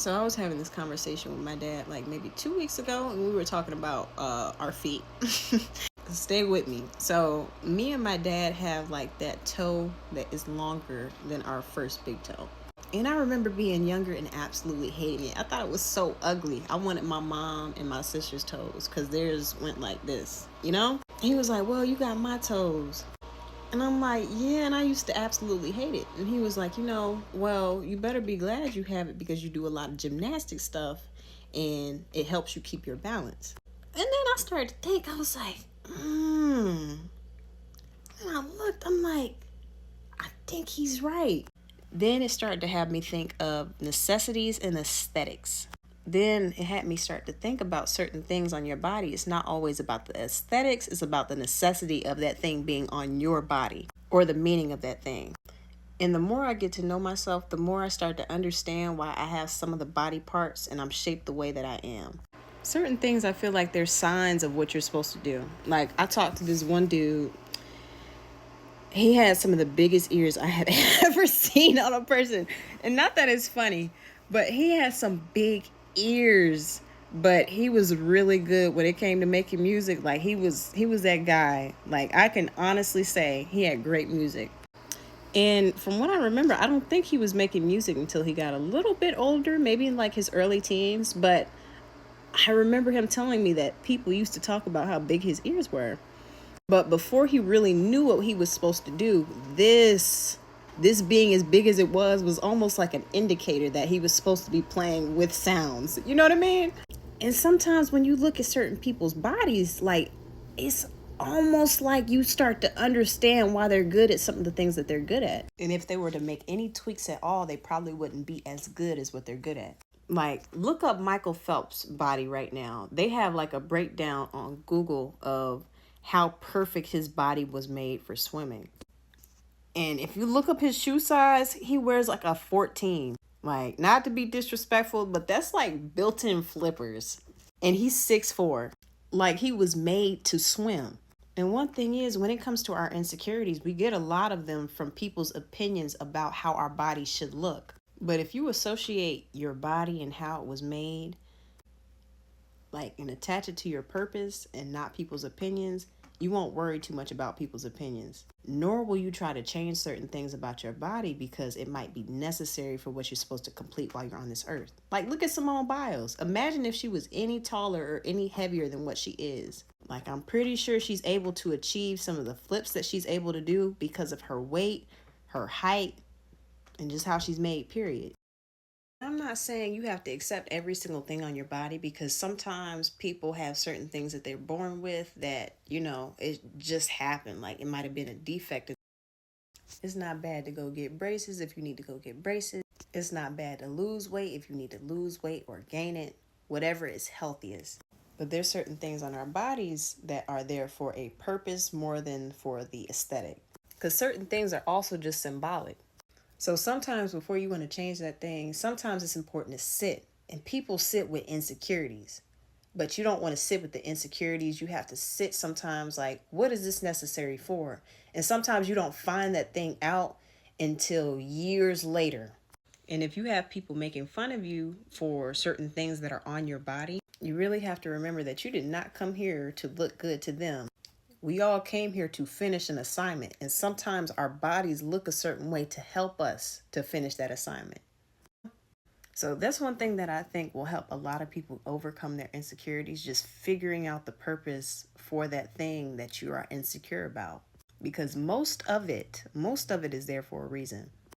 So I was having this conversation with my dad like maybe 2 weeks ago, and we were talking about our feet. Stay with me. So me and my dad have like that toe that is longer than our first big toe. And I remember being younger and absolutely hating it. I thought it was so ugly. I wanted my mom and my sister's toes because theirs went like this, you know? He was like, well, you got my toes. And I'm like, yeah, and I used to absolutely hate it. And he was like, well, you better be glad you have it because you do a lot of gymnastic stuff and it helps you keep your balance. And then I started to think, I was like, And I looked, I'm like, I think he's right. Then it started to have me think of necessities and aesthetics. Then it had me start to think about certain things on your body. It's not always about the aesthetics, it's about the necessity of that thing being on your body or the meaning of that thing. And the more I get to know myself, the more I start to understand why I have some of the body parts and I'm shaped the way that I am. Certain things I feel like they're signs of what you're supposed to do. Like I talked to this one dude. He had some of the biggest ears I had ever seen on a person. And not that it's funny, but he had some big ears. But he was really good when it came to making music. Like he was that guy. Like I can honestly say he had great music. And from what I remember, I don't think he was making music until he got a little bit older, maybe in like his early teens. But I remember him telling me that people used to talk about how big his ears were. But before he really knew what he was supposed to do, this being as big as it was almost like an indicator that he was supposed to be playing with sounds. You know what I mean? And sometimes when you look at certain people's bodies, like it's almost like you start to understand why they're good at some of the things that they're good at. And if they were to make any tweaks at all, they probably wouldn't be as good as what they're good at. Like, look up Michael Phelps' body right now. They have like a breakdown on Google of how perfect his body was made for swimming. And if you look up his shoe size, he wears like a 14. Like, not to be disrespectful, but that's like built-in flippers. And he's 6'4". Like, he was made to swim. And one thing is, when it comes to our insecurities, we get a lot of them from people's opinions about how our bodies should look. But if you associate your body and how it was made, like, and attach it to your purpose and not people's opinions, you won't worry too much about people's opinions. Nor will you try to change certain things about your body because it might be necessary for what you're supposed to complete while you're on this earth. Like, look at Simone Biles. Imagine if she was any taller or any heavier than what she is. Like, I'm pretty sure she's able to achieve some of the flips that she's able to do because of her weight, her height, and just how she's made, period. I'm not saying you have to accept every single thing on your body because sometimes people have certain things that they're born with that, it just happened. Like it might have been a defect. It's not bad to go get braces if you need to go get braces. It's not bad to lose weight if you need to lose weight or gain it, whatever is healthiest. But there's certain things on our bodies that are there for a purpose more than for the aesthetic. Because certain things are also just symbolic. So sometimes before you want to change that thing, sometimes it's important to sit. And people sit with insecurities. But you don't want to sit with the insecurities. You have to sit sometimes like, what is this necessary for? And sometimes you don't find that thing out until years later. And if you have people making fun of you for certain things that are on your body, you really have to remember that you did not come here to look good to them. We all came here to finish an assignment, and sometimes our bodies look a certain way to help us to finish that assignment. So that's one thing that I think will help a lot of people overcome their insecurities, just figuring out the purpose for that thing that you are insecure about. Because most of it is there for a reason.